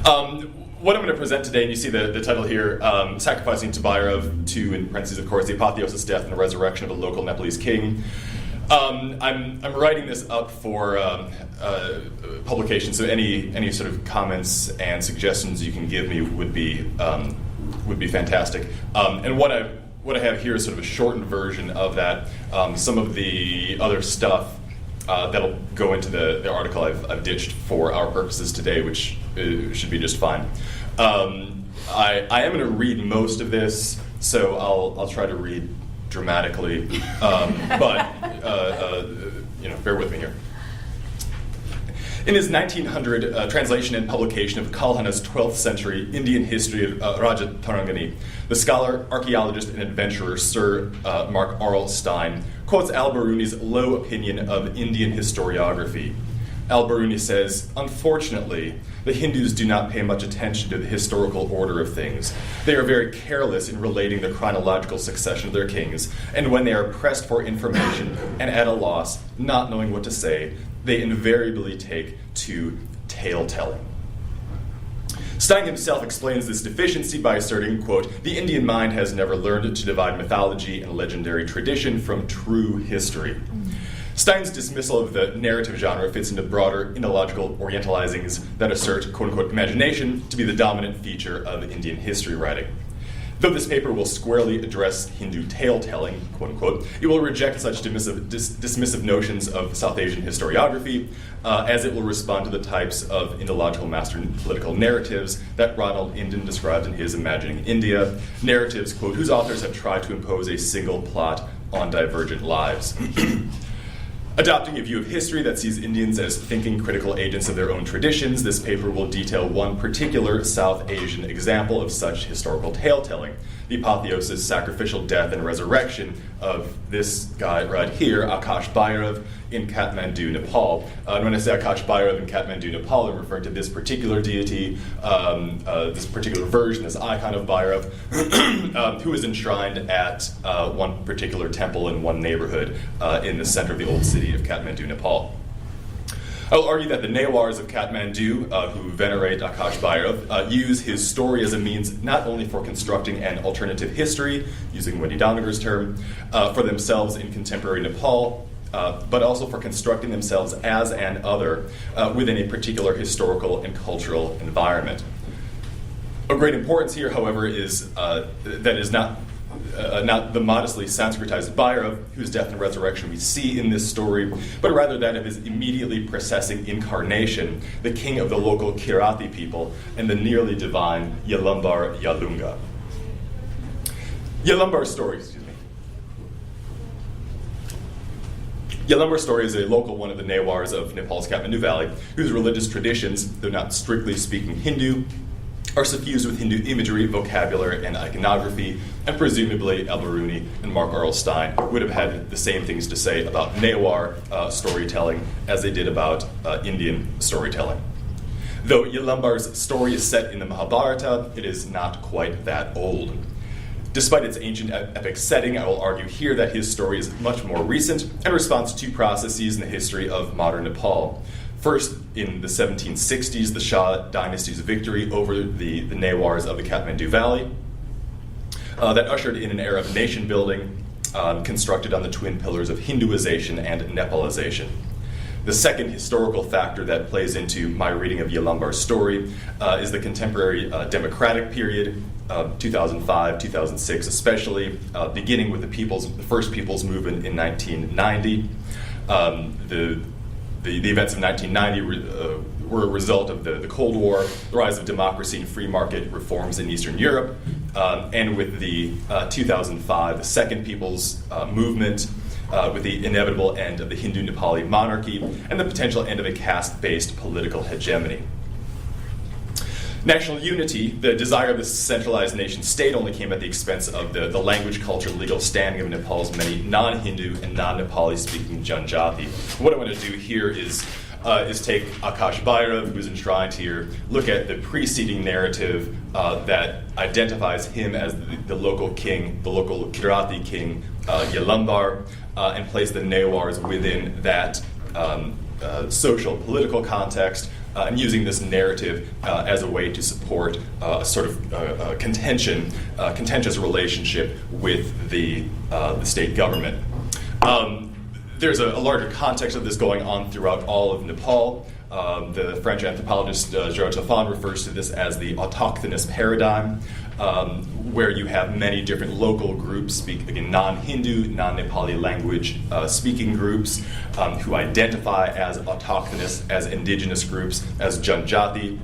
What I'm going to present today, and you see the title here, Sacrificing to Bhairav to, in parentheses of course, the apotheosis, death, and the resurrection of a local Nepalese king. I'm writing this up for publication, so any sort of comments and suggestions you can give me would be fantastic. And what I have here is sort of a shortened version of that. Some of the other stuff that'll go into the article I've ditched for our purposes today, which should be just fine. I am going to read most of this, so I'll try to read dramatically, but bear with me here. In his 1900 translation and publication of Kalhana's 12th century Indian history of Raja Tarangani, the scholar, archaeologist, and adventurer Sir Mark Aurel Stein quotes Al-Biruni's low opinion of Indian historiography. Al-Biruni says, "Unfortunately, the Hindus do not pay much attention to the historical order of things. They are very careless in relating the chronological succession of their kings, and when they are pressed for information and at a loss, not knowing what to say, they invariably take to tale-telling." Stein himself explains this deficiency by asserting, quote, "The Indian mind has never learned to divide mythology and legendary tradition from true history." Stein's dismissal of the narrative genre fits into broader ideological orientalizings that assert, quote-unquote, imagination to be the dominant feature of Indian history writing. Though this paper will squarely address Hindu tale-telling, quote-unquote, it will reject such dismissive notions of South Asian historiography, as it will respond to the types of ideological master political narratives that Ronald Inden described in his Imagining India, narratives, quote, whose authors have tried to impose a single plot on divergent lives. Adopting a view of history that sees Indians as thinking critical agents of their own traditions, this paper will detail one particular South Asian example of such historical tale-telling, the apotheosis, sacrificial death, and resurrection of this guy right here, Akash Bhairav, in Kathmandu, Nepal. And when I say Akash Bhairav in Kathmandu, Nepal, I'm referring to this particular deity, this particular version, this icon of Bhairav, who is enshrined at one particular temple in one neighborhood in the center of the old city of Kathmandu, Nepal. I will argue that the Newars of Kathmandu, who venerate Akash Bhairav, use his story as a means not only for constructing an alternative history, using Wendy Doniger's term, for themselves in contemporary Nepal, but also for constructing themselves as an other within a particular historical and cultural environment. Of great importance here, however, is that is not the modestly Sanskritized Bhairav, whose death and resurrection we see in this story, but rather that of his immediately preceding incarnation, the king of the local Kirati people, and the nearly divine Yalambar Yalunga. Yalambar's story, Yalambar's story is a local one of the Newars of Nepal's Kathmandu Valley, whose religious traditions, though not strictly speaking Hindu, are suffused with Hindu imagery, vocabulary, and iconography, and presumably Al-Biruni and Mark Aurel Stein would have had the same things to say about Newar storytelling as they did about Indian storytelling. Though Yalambar's story is set in the Mahabharata, it is not quite that old. Despite its ancient epic setting, I will argue here that his story is much more recent and responds to two processes in the history of modern Nepal. First, in the 1760s, the Shah dynasty's victory over the Newars of the Kathmandu Valley that ushered in an era of nation building constructed on the twin pillars of Hinduization and Nepalization. The second historical factor that plays into my reading of Yalambar's story is the contemporary democratic period, 2005, 2006 especially, beginning with the first People's Movement in 1990. The events of 1990 were a result of the Cold War, the rise of democracy and free market reforms in Eastern Europe, and with the 2005, the Second People's Movement, with the inevitable end of the Hindu Nepali monarchy and the potential end of a caste-based political hegemony. National unity, the desire of the centralized nation-state, only came at the expense of the language, culture, legal standing of Nepal's many non-Hindu and non-Nepali speaking Janjati. What I want to do here is take Akash Bhairav, who's enshrined here, look at the preceding narrative that identifies him as the local king, the local Kirati king, Yalambar, and place the Newars within that social, political context, and using this narrative as a way to support a sort of contentious relationship with the state government. There's a larger context of this going on throughout all of Nepal. The French anthropologist Indra Chowk refers to this as the autochthonous paradigm, where you have many different local groups, again, non-Hindu, non-Nepali language speaking groups, who identify as autochthonous, as indigenous groups, as Janjati.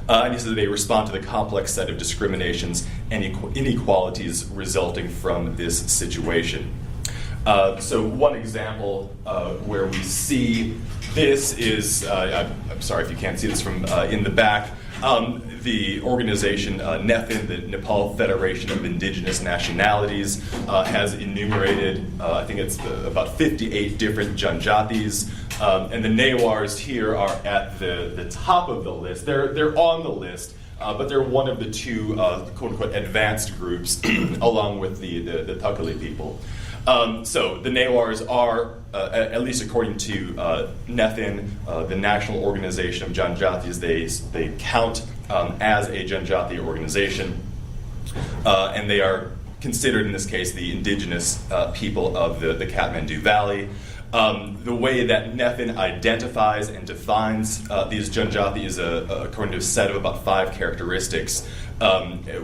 And he says they respond to the complex set of discriminations and inequalities resulting from this situation. So one example where we see this is, I'm sorry if you can't see this from in the back, the organization NEFIN, the Nepal Federation of Indigenous Nationalities, has enumerated, I think it's about 58 different Janjatis, and the Newars here are at the top of the list. They're on the list, but they're one of the two quote-unquote advanced groups, along with the Thakali people. So the Newars are, at least according to NEFIN, the National Organization of Janjatis, they count as a Janjati organization, and they are considered, in this case, the indigenous people of the Kathmandu Valley. The way that NEFIN identifies and defines these Janjati is according to a set of about 5 characteristics,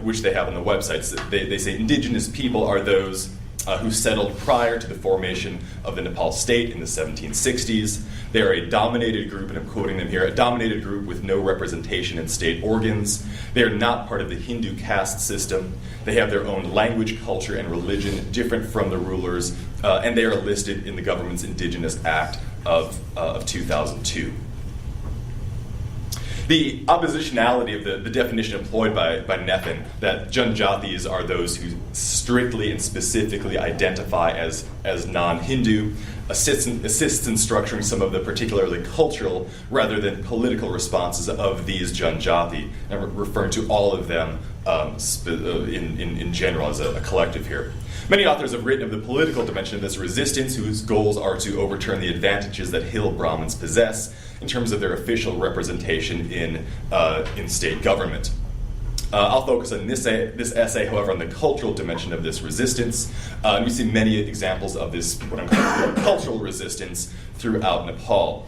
which they have on the website. So they say indigenous people are those who settled prior to the formation of the Nepal state in the 1760s. They are a dominated group, and I'm quoting them here, a dominated group with no representation in state organs. They are not part of the Hindu caste system. They have their own language, culture, and religion different from the rulers, and they are listed in the government's Indigenous Act of 2002. The oppositionality of the definition employed by NEFIN, that Janjatis are those who strictly and specifically identify as non-Hindu, assists in structuring some of the particularly cultural rather than political responses of these Janjati. And I'm referring to all of them in general as a collective here. Many authors have written of the political dimension of this resistance, whose goals are to overturn the advantages that Hill Brahmins possess in terms of their official representation in state government. I'll focus on this essay, however, on the cultural dimension of this resistance. We see many examples of this, what I'm calling cultural resistance, throughout Nepal.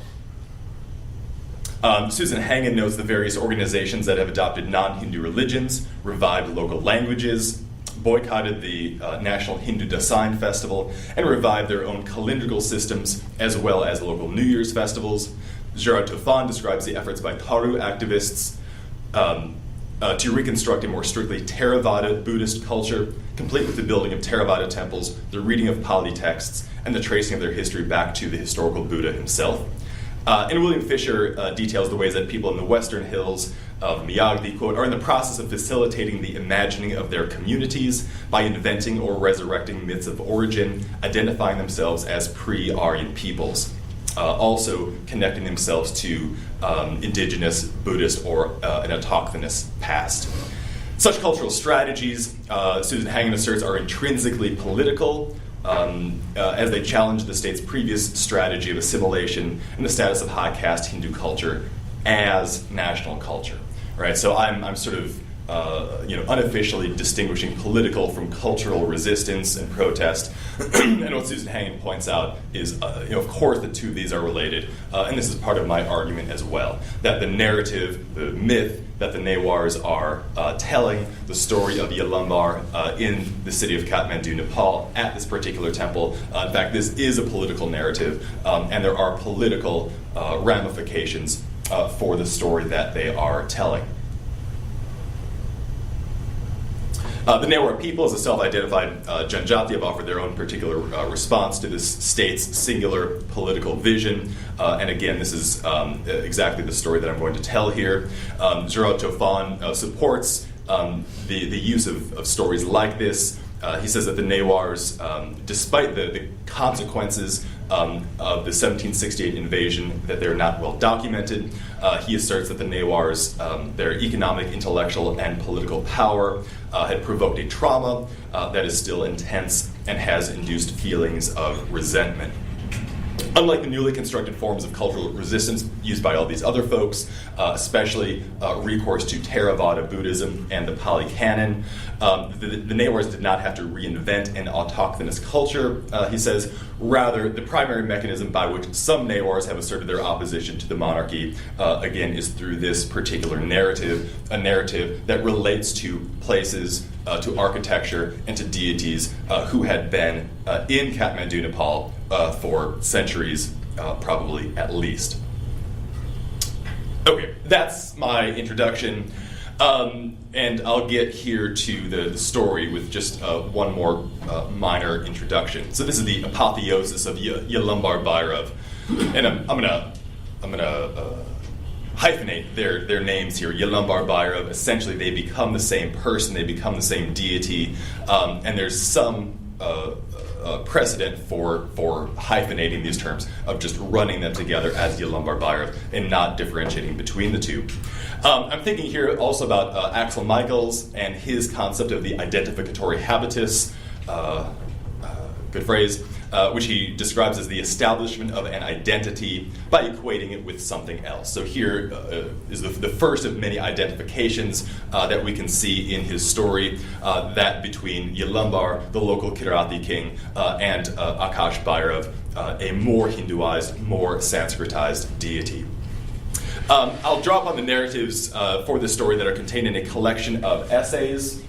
Susan Hangen notes the various organizations that have adopted non-Hindu religions, revived local languages, boycotted the National Hindu Dasein Festival, and revived their own calendrical systems, as well as local New Year's festivals. Gerard Tofan describes the efforts by Tharu activists to reconstruct a more strictly Theravada Buddhist culture, complete with the building of Theravada temples, the reading of Pali texts, and the tracing of their history back to the historical Buddha himself. And William Fisher details the ways that people in the western hills of Miyagdi, quote, are in the process of facilitating the imagining of their communities by inventing or resurrecting myths of origin, identifying themselves as pre-Aryan peoples, also connecting themselves to indigenous, Buddhist, or an autochthonous past. Such cultural strategies, Susan Hangen asserts, are intrinsically political, as they challenge the state's previous strategy of assimilation and the status of high caste Hindu culture as national culture. Right? So I'm sort of unofficially distinguishing political from cultural resistance and protest. And what Susan Hangen points out is, of course, the two of these are related, and this is part of my argument as well, that the narrative, the myth that the Newars are telling, the story of Yalambar in the city of Kathmandu, Nepal, at this particular temple. In fact, this is a political narrative, and there are political ramifications for the story that they are telling. The Newar people, as a self-identified Janjati, have offered their own particular response to this state's singular political vision. And again, this is exactly the story that I'm going to tell here. Gerard Tofan supports the use of stories like this. He says that the Newars, despite the consequences of the 1768 invasion, that they're not well documented. He asserts that the Newars, their economic, intellectual, and political power had provoked a trauma that is still intense and has induced feelings of resentment. Unlike the newly constructed forms of cultural resistance used by all these other folks, especially recourse to Theravada Buddhism and the Pali Canon. The Newars did not have to reinvent an autochthonous culture, he says. Rather, the primary mechanism by which some Newars have asserted their opposition to the monarchy, again, is through this particular narrative, a narrative that relates to places, to architecture, and to deities who had been in Kathmandu, Nepal for centuries, probably at least. Okay, that's my introduction. And I'll get here to the story with just one more minor introduction. So this is the apotheosis of Yalambar Bhairav, and I'm gonna hyphenate their names here. Yalambar Bhairav. Essentially, they become the same person. They become the same deity, and there's some precedent for hyphenating these terms, of just running them together as Yalambar Bhairav and not differentiating between the two. I'm thinking here also about Axel Michaels and his concept of the identificatory habitus, good phrase, which he describes as the establishment of an identity by equating it with something else. So here is the first of many identifications that we can see in his story, that between Yalambar, the local Kirati king, and Akash Bhairav, a more Hinduized, more Sanskritized deity. I'll drop on the narratives for this story that are contained in a collection of essays.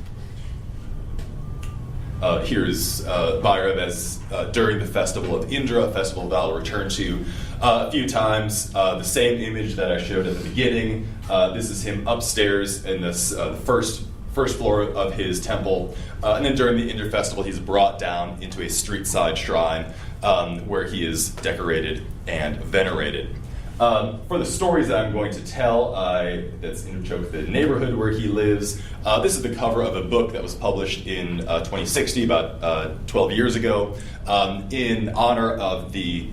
Here's Bhairav as during the festival of Indra, a festival that I'll return to a few times. The same image that I showed at the beginning. This is him upstairs in this first floor of his temple. And then during the Indra festival, he's brought down into a street-side shrine where he is decorated and venerated. For the stories that I'm going to tell, that's Indra Chowk, the neighborhood where he lives. This is the cover of a book that was published in 2060, about 12 years ago, in honor of the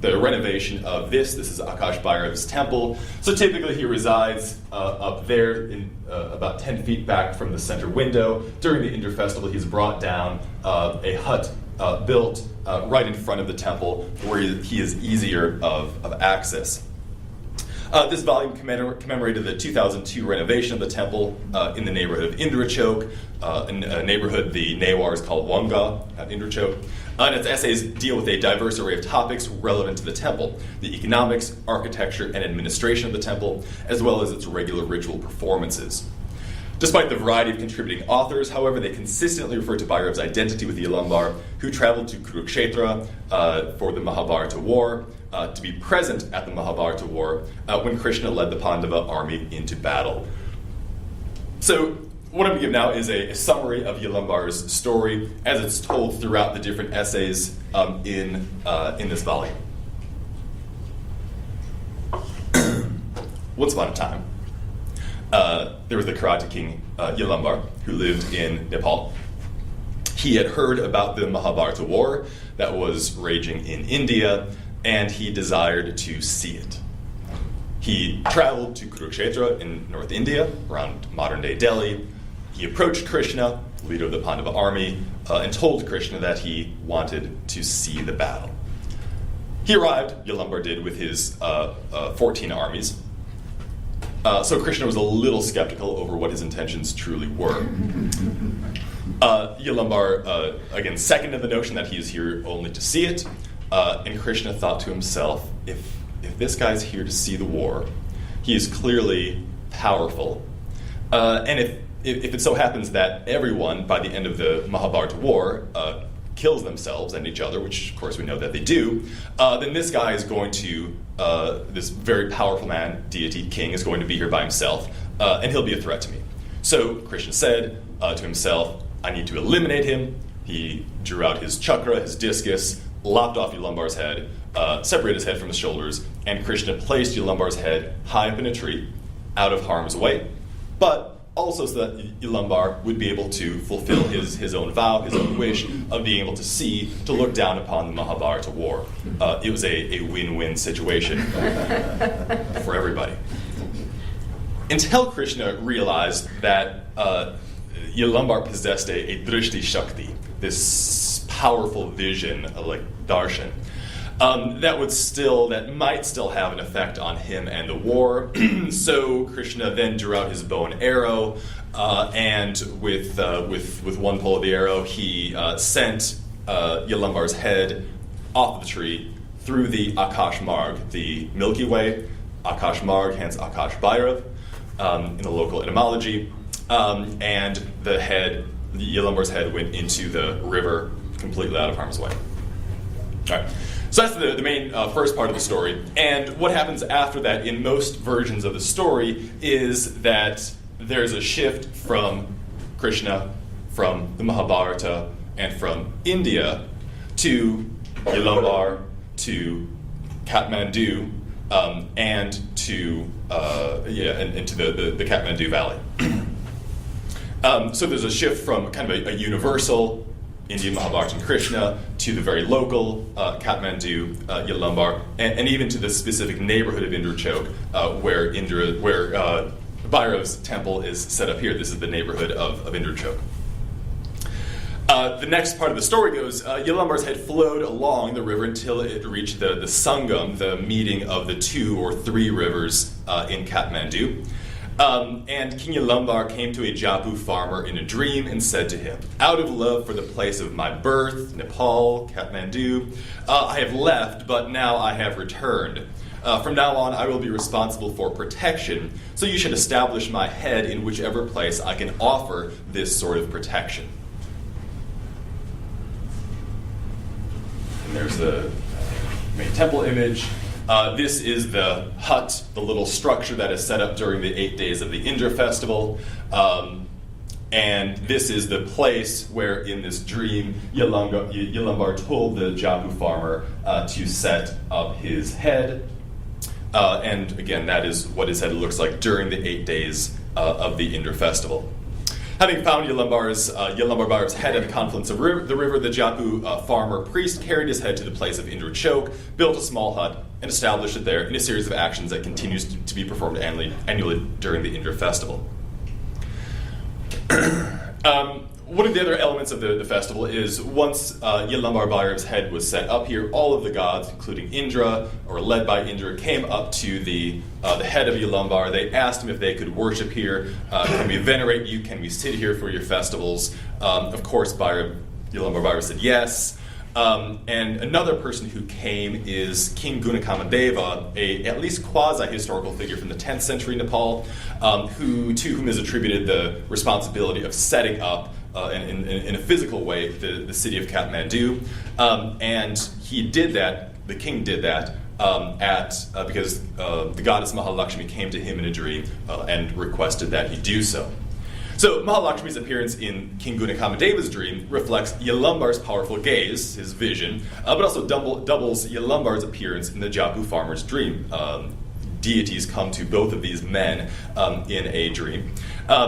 renovation of this. This is Akash Bhairav's temple. So typically he resides up there, in about 10 feet back from the center window. During the Indra festival, he's brought down a hut built right in front of the temple, where he is easier of access. This volume commemorated the 2002 renovation of the temple in the neighborhood of Indra Chowk, a neighborhood the Newars call Wanga at Indra Chowk. And its essays deal with a diverse array of topics relevant to the temple, the economics, architecture, and administration of the temple, as well as its regular ritual performances. Despite the variety of contributing authors, however, they consistently refer to Bhairav's identity with Yalambar, who traveled to Kurukshetra for the Mahabharata war, to be present at the Mahabharata war when Krishna led the Pandava army into battle. So what I'm going to give now is a summary of Yalambar's story as it's told throughout the different essays in this volume. Once upon a time, there was the Kirati king Yalambar, who lived in Nepal. He had heard about the Mahabharata war that was raging in India, and he desired to see it. He traveled to Kurukshetra in North India, around modern-day Delhi. He approached Krishna, leader of the Pandava army, and told Krishna that he wanted to see the battle. He arrived, Yalambar did, with his 14 armies. So Krishna was a little skeptical over what his intentions truly were. Yalambar, again, seconded the notion that he is here only to see it, and Krishna thought to himself, if this guy's here to see the war, he is clearly powerful, and if it so happens that everyone, by the end of the Mahabharata war, kills themselves and each other, which of course we know that they do, then this guy is going to, this very powerful man, deity, king, is going to be here by himself, and he'll be a threat to me. So Krishna said to himself, I need to eliminate him. He drew out his chakra, his discus, lopped off Yalambar's head, separated his head from his shoulders, and Krishna placed Yalambar's head high up in a tree, out of harm's way, but also so that Yalambar would be able to fulfill his own vow, his own wish of being able to look down upon the Mahabharata war. It was a win-win situation for everybody. Until Krishna realized that Yalambar possessed a drishti shakti, this powerful vision, like darshan. That might still have an effect on him and the war. So Krishna then drew out his bow and arrow, and with one pull of the arrow, he sent Yalambar's head off the tree through the Akash Marg, the Milky Way. Akash Marg, hence Akash Bhairav, in the local etymology, and Yalambar's head went into the river, completely out of harm's way. All right. So that's the main first part of the story. And what happens after that in most versions of the story is that there's a shift from Krishna, from the Mahabharata, and from India to Yalambar, to Kathmandu, and to into the Kathmandu Valley. So there's a shift from kind of a universal Indian Mahabharata and Krishna to the very local Kathmandu, Yalambar, and even to the specific neighborhood of Indra Chowk, where Bhairav's temple is set up here. This is the neighborhood of Indra Chowk. The next part of the story goes, Yalambar's head flowed along the river until it reached the Sangam, the meeting of the 2 or 3 rivers in Kathmandu. And King Yalambar came to a Japu farmer in a dream and said to him, "Out of love for the place of my birth, Nepal, Kathmandu, I have left, but now I have returned. From now on, I will be responsible for protection, so you should establish my head in whichever place I can offer this sort of protection." And there's the main temple image. This is the hut, the little structure that is set up during the 8 days of the Indra festival. And this is the place where, in this dream, Yalambar told the Japu farmer to set up his head. And again, that is what his head looks like during the 8 days of the Indra festival. Having found Yalambar Bhairav's head at the confluence of the river, the Japu farmer priest carried his head to the place of Indra Chowk, built a small hut, and established it there in a series of actions that continues to be performed annually during the Indra festival. One of the other elements of the festival is once Yalambar Bhairav's head was set up here, all of the gods, including Indra, or led by Indra, came up to the head of Yalambar. They asked him if they could worship here. Can we venerate you? Can we sit here for your festivals? Of course, Yalambar Bhairav said yes. And another person who came is King Gunakamadeva, a at least quasi-historical figure from the 10th century Nepal, to whom is attributed the responsibility of setting up in a physical way the city of Kathmandu. And he did that, the king did that, because the goddess Mahalakshmi came to him in a dream and requested that he do so. So Mahalakshmi's appearance in King Gunakamadeva's dream reflects Yalambar's powerful gaze, his vision, but also doubles Yalambar's appearance in the Japu farmer's dream. Deities come to both of these men in a dream.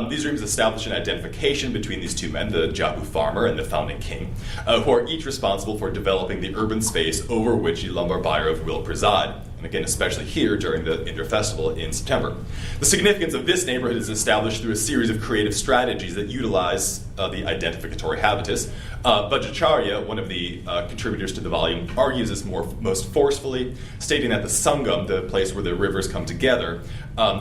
These dreams establish an identification between these 2 men, the Japu farmer and the founding king, who are each responsible for developing the urban space over which Yalambar Bhairav will preside. And again, especially here during the Indra festival in September. The significance of this neighborhood is established through a series of creative strategies that utilize the identificatory habitus. Bhattacharya, one of the contributors to the volume, argues this most forcefully, stating that the Sangam, the place where the rivers come together,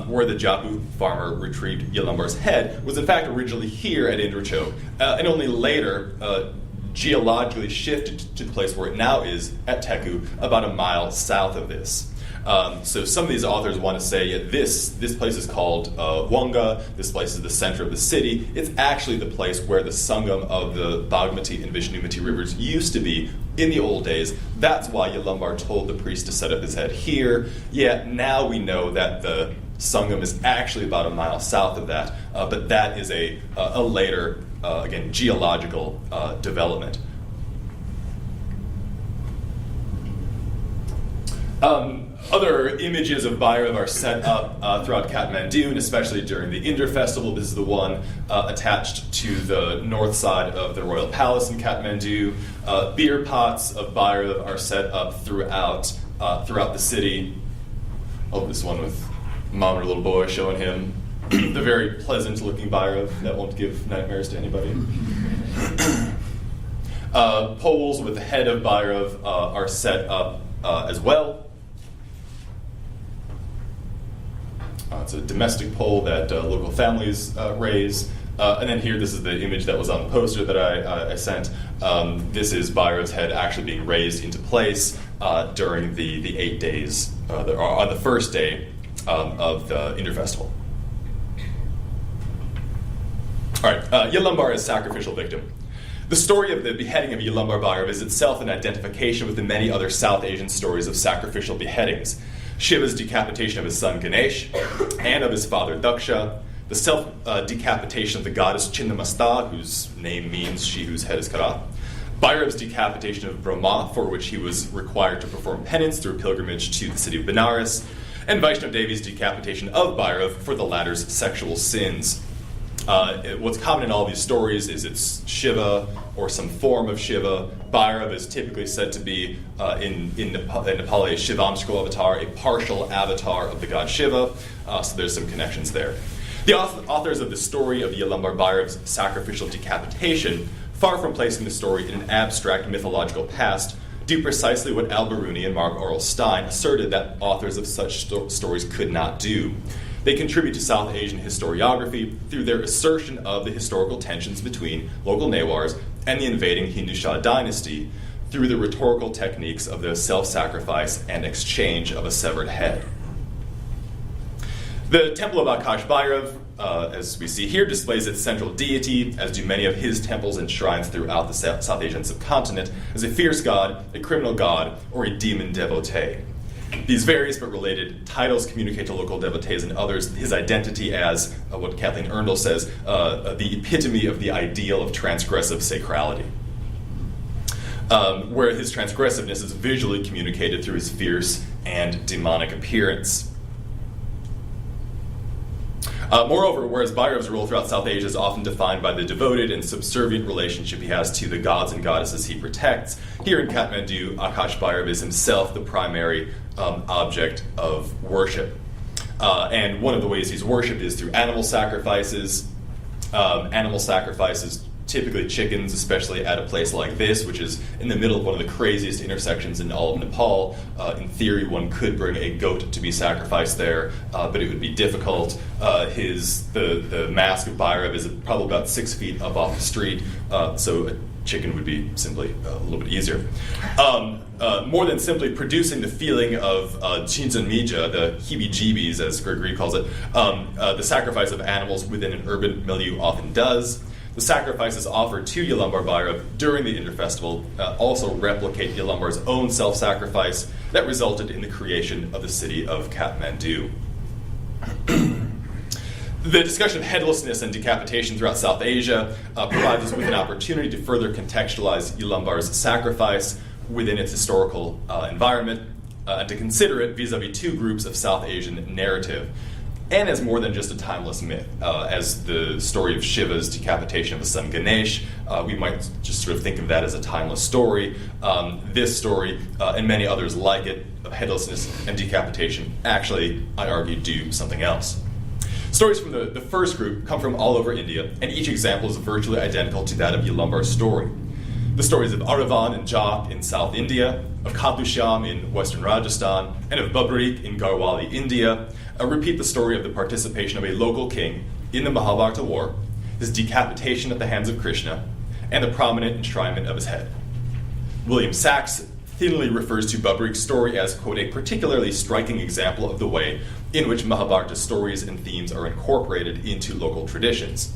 where the Japu farmer retrieved Yalambar's head, was in fact originally here at Indra Chowk, and only later geologically shifted to the place where it now is at Teku, about a mile south of this. So some of these authors want to say this place is called Wanga, this place is the center of the city. It's actually the place where the Sangam of the Bagmati and Vishnumati rivers used to be in the old days. That's why Yalambar told the priest to set up his head here. Now we know that the Sangam is actually about a mile south of that, but that is a later, again, geological development. Other images of Bhairav are set up throughout Kathmandu, and especially during the Indra festival. This is the one attached to the north side of the royal palace in Kathmandu. Beer pots of Bhairav are set up throughout the city. Oh, this one with mom and her little boy showing him the very pleasant-looking Bhairav that won't give nightmares to anybody. Poles with the head of Bhairav are set up as well. It's a domestic pole that local families raise. And then here, this is the image that was on the poster that I sent. This is Bhairav's head actually being raised into place during the 8 days, on the first day of the Indra festival. All right, Yalambar as sacrificial victim. The story of the beheading of Yalambar Bhairav is itself an identification with the many other South Asian stories of sacrificial beheadings. Shiva's decapitation of his son Ganesh and of his father Daksha, the self-decapitation of the goddess Chinnamasta, whose name means she whose head is cut off, Bhairav's decapitation of Brahma, for which he was required to perform penance through a pilgrimage to the city of Benares, and Vaishnav Devi's decapitation of Bhairav for the latter's sexual sins. What's common in all these stories is it's Shiva or some form of Shiva. Bhairav is typically said to be, in Nepali, a Shivamshko avatar, a partial avatar of the god Shiva, so there's some connections there. The authors of the story of Yalambar Bhairav's sacrificial decapitation, far from placing the story in an abstract mythological past, do precisely what Al-Biruni and Mark Aurel Stein asserted that authors of such stories could not do. They contribute to South Asian historiography through their assertion of the historical tensions between local Newars and the invading Hindu Shah dynasty through the rhetorical techniques of the self-sacrifice and exchange of a severed head. The temple of Akash Bhairav, as we see here, displays its central deity, as do many of his temples and shrines throughout the South Asian subcontinent, as a fierce god, a criminal god, or a demon devotee. These various but related titles communicate to local devotees and others his identity as, what Kathleen Erndl says, the epitome of the ideal of transgressive sacrality. Where his transgressiveness is visually communicated through his fierce and demonic appearance. Moreover, whereas Bhairav's role throughout South Asia is often defined by the devoted and subservient relationship he has to the gods and goddesses he protects, here in Kathmandu, Akash Bhairav is himself the primary object of worship. And one of the ways he's worshipped is through animal sacrifices. Typically chickens, especially at a place like this, which is in the middle of one of the craziest intersections in all of Nepal. In theory, one could bring a goat to be sacrificed there, but it would be difficult. The mask of Bhairav is probably about 6 feet up off the street, so a chicken would be simply a little bit easier. More than simply producing the feeling of Chinzan Mija, the heebie-jeebies, as Gregory calls it, the sacrifice of animals within an urban milieu often does. The sacrifices offered to Yalambar Bhairav during the Indra festival also replicate Yalambar's own self-sacrifice that resulted in the creation of the city of Kathmandu. The discussion of headlessness and decapitation throughout South Asia provides us with an opportunity to further contextualize Yalambar's sacrifice within its historical environment and to consider it vis-a-vis two groups of South Asian narrative, and as more than just a timeless myth. As the story of Shiva's decapitation of his son Ganesh, we might just sort of think of that as a timeless story. This story, and many others like it, of headlessness and decapitation, actually, I argue, do something else. Stories from the first group come from all over India, and each example is virtually identical to that of Yalambar's story. The stories of Aravan and Chowk in South India, of Khatushyam in western Rajasthan, and of Babrik in Garhwali, India, repeat the story of the participation of a local king in the Mahabharata war, his decapitation at the hands of Krishna, and the prominent enshrinement of his head. William Sachs thinly refers to Babrik's story as, quote, a particularly striking example of the way in which Mahabharata stories and themes are incorporated into local traditions.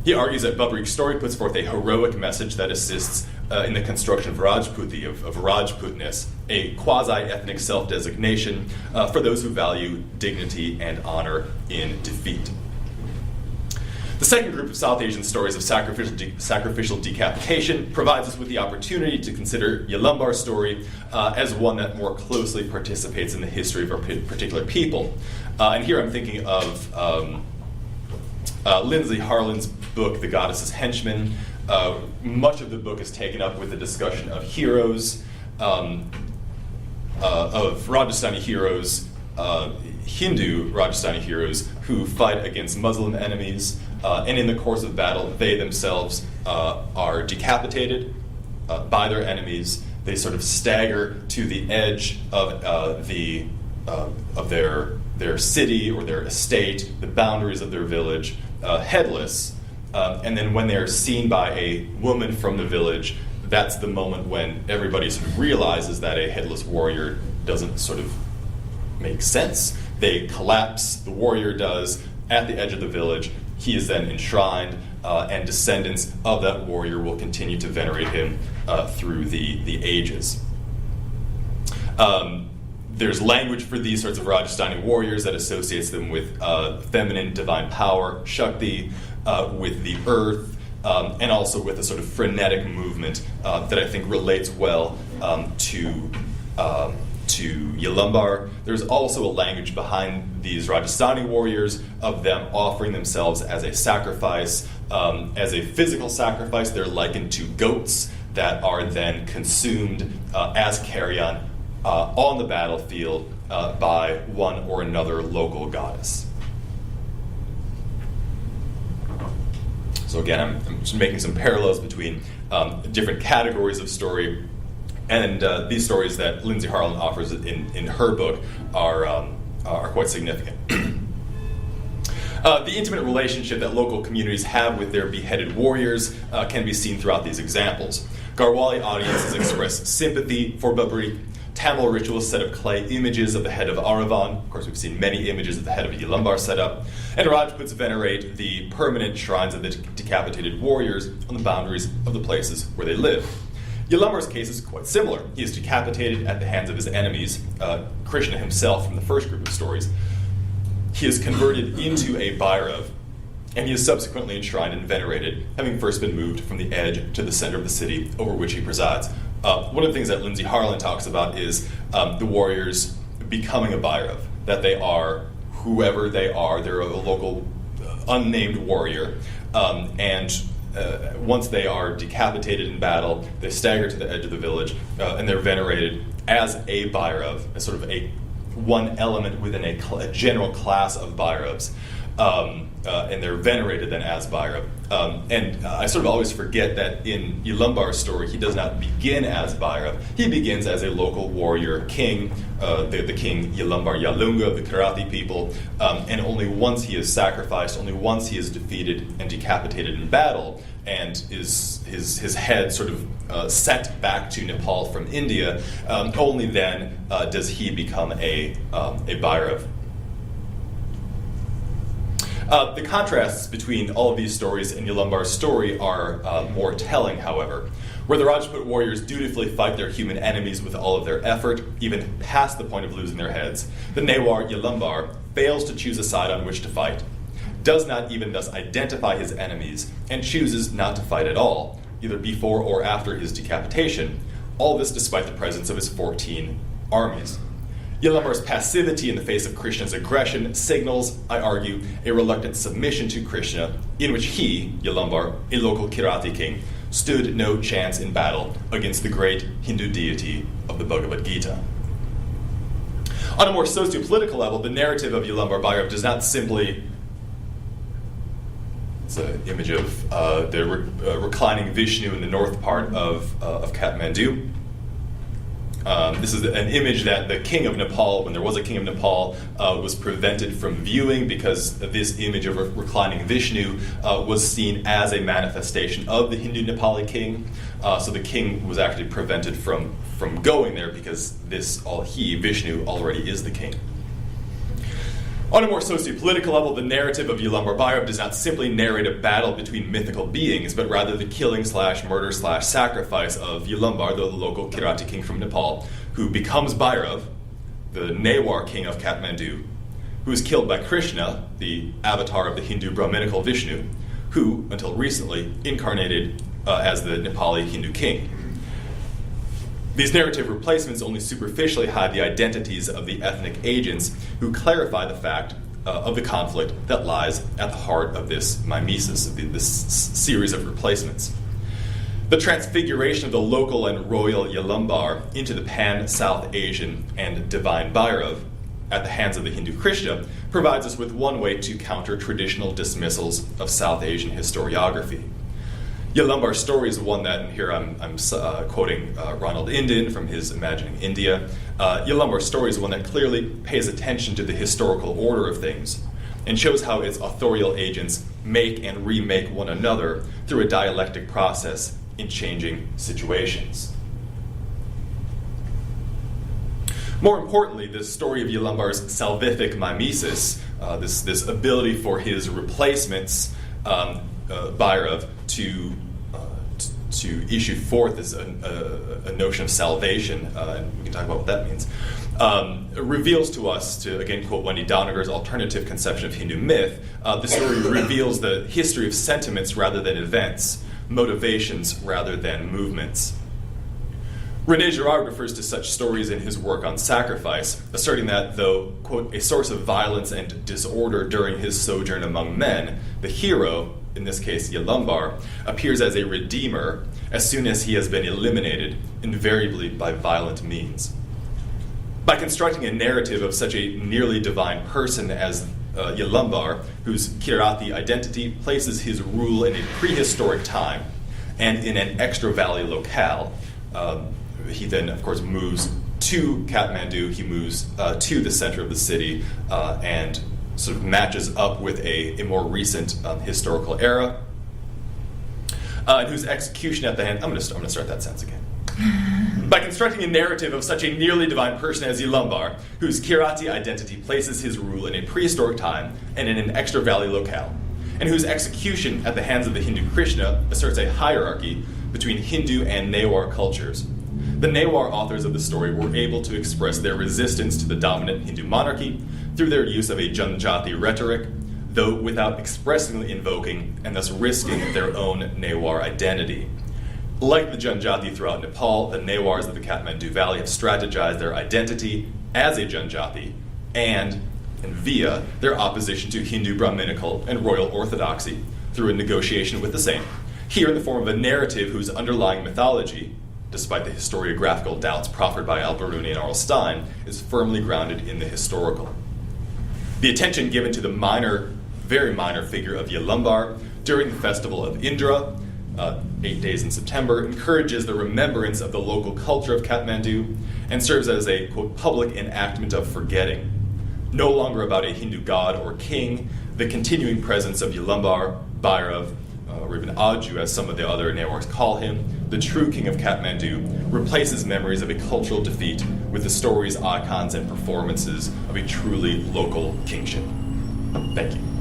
He argues that Babrik's story puts forth a heroic message that assists in the construction of Rajputi, of Rajputness, a quasi-ethnic self-designation for those who value dignity and honor in defeat. The second group of South Asian stories of sacrificial decapitation provides us with the opportunity to consider Yalambar's story as one that more closely participates in the history of a particular people. And here I'm thinking of Lindsay Harlan's book, The Goddess's Henchman. Much of the book is taken up with the discussion of heroes, of Rajasthani heroes, Hindu Rajasthani heroes who fight against Muslim enemies, and in the course of battle, they themselves are decapitated by their enemies They sort of stagger to the edge of their city or their estate, the boundaries of their village, headless. And then when they're seen by a woman from the village, that's the moment when everybody sort of realizes that a headless warrior doesn't sort of make sense. They collapse, the warrior does, at the edge of the village. He is then enshrined, and descendants of that warrior will continue to venerate him through the ages. There's language for these sorts of Rajasthani warriors that associates them with feminine divine power, Shakti, with the earth, and also with a sort of frenetic movement that I think relates well to Yalambar. There's also a language behind these Rajasthani warriors of them offering themselves as a sacrifice, as a physical sacrifice. They're likened to goats that are then consumed as carrion on the battlefield by one or another local goddess. So again, I'm just making some parallels between different categories of story, and these stories that Lindsay Harlan offers in her book are quite significant. The intimate relationship that local communities have with their beheaded warriors can be seen throughout these examples. Garhwali audiences express sympathy for Babri. Tamil rituals set up clay images of the head of Aravan. Of course, we've seen many images of the head of Yalambar set up. And Rajputs venerate the permanent shrines of the decapitated warriors on the boundaries of the places where they live. Yalambar's case is quite similar. He is decapitated at the hands of his enemies, Krishna himself from the first group of stories. He is converted into a Bhairav, and he is subsequently enshrined and venerated, having first been moved from the edge to the center of the city over which he presides. One of the things that Lindsay Harlan talks about is the warriors becoming a Bhairav, that they are whoever they are. They're a local unnamed warrior, and once they are decapitated in battle, they stagger to the edge of the village, and they're venerated as a Bhairav, as sort of one element within a general class of Bhairavs. And they're venerated then as Bhairav. And I sort of always forget that in Yalambar's story, he does not begin as Bhairav. He begins as a local warrior king, the king Yalambar Yalunga of the Kirati people, and only once he is sacrificed, only once he is defeated and decapitated in battle, and his head sort of sent back to Nepal from India, only then does he become a Bhairav. The contrasts between all of these stories and Yalambar's story are more telling, however. Where the Rajput warriors dutifully fight their human enemies with all of their effort, even past the point of losing their heads, the Newar Yalambar fails to choose a side on which to fight, does not even thus identify his enemies, and chooses not to fight at all, either before or after his decapitation, all this despite the presence of his 14 armies. Yalambar's passivity in the face of Krishna's aggression signals, I argue, a reluctant submission to Krishna, in which he, Yalambar, a local Kirati king, stood no chance in battle against the great Hindu deity of the Bhagavad Gita. On a more socio-political level, the narrative of Yalambar Bhairav does not simply... It's an image of the reclining Vishnu in the north part of Kathmandu. This is an image that the king of Nepal, when there was a king of Nepal, was prevented from viewing because this image of reclining Vishnu was seen as a manifestation of the Hindu Nepali king. So the king was actually prevented from going there because Vishnu, already is the king. On a more socio-political level, the narrative of Yalambar Bhairav does not simply narrate a battle between mythical beings, but rather the killing/murder/sacrifice of Yalambar, the local Kirati king from Nepal, who becomes Bhairav, the Newar king of Kathmandu, who is killed by Krishna, the avatar of the Hindu Brahminical Vishnu, who, until recently, incarnated as the Nepali Hindu king. These narrative replacements only superficially hide the identities of the ethnic agents who clarify the fact of the conflict that lies at the heart of this mimesis, of this series of replacements. The transfiguration of the local and royal Yalambar into the pan-South Asian and divine Bhairav at the hands of the Hindu Krishna provides us with one way to counter traditional dismissals of South Asian historiography. Yalambar story is one that, and here I'm quoting Ronald Inden from his Imagining India. Yalambar story is one that clearly pays attention to the historical order of things and shows how its authorial agents make and remake one another through a dialectic process in changing situations. More importantly, the story of Yalambar's salvific mimesis, this ability for his replacements, Bhairav, to issue forth this a notion of salvation, and we can talk about what that means, reveals to us, to again quote Wendy Doniger's alternative conception of Hindu myth, the story reveals the history of sentiments rather than events, motivations rather than movements. René Girard refers to such stories in his work on sacrifice, asserting that though, quote, a source of violence and disorder during his sojourn among men, the hero, in this case Yalambar, appears as a redeemer as soon as he has been eliminated, invariably by violent means. By constructing a narrative of such a nearly divine person as Yalambar, whose Kirati identity places his rule in a prehistoric time and in an extra valley locale, he then, of course, moves to Kathmandu, he moves to the center of the city, and sort of matches up with a more recent historical era, and whose execution at the hand, I'm going to start that sentence again. By constructing a narrative of such a nearly divine person as Yalambar, whose Kirati identity places his rule in a prehistoric time and in an extra valley locale, and whose execution at the hands of the Hindu Krishna asserts a hierarchy between Hindu and Newar cultures. The Newar authors of the story were able to express their resistance to the dominant Hindu monarchy through their use of a Janjati rhetoric, though without expressly invoking and thus risking their own Newar identity. Like the Janjati throughout Nepal, the Newars of the Kathmandu Valley have strategized their identity as a Janjati and via their opposition to Hindu Brahminical and royal orthodoxy through a negotiation with the same, here in the form of a narrative whose underlying mythology, despite the historiographical doubts proffered by Al-Biruni and R.L. Stein, is firmly grounded in the historical. The attention given to the minor, very minor figure of Yalambar during the festival of Indra, 8 days in September, encourages the remembrance of the local culture of Kathmandu and serves as a, quote, public enactment of forgetting. No longer about a Hindu god or king, the continuing presence of Yalambar, Bhairav, or even Aju, as some of the other Newars call him, the true king of Kathmandu, replaces memories of a cultural defeat with the stories, icons, and performances of a truly local kingship. Thank you.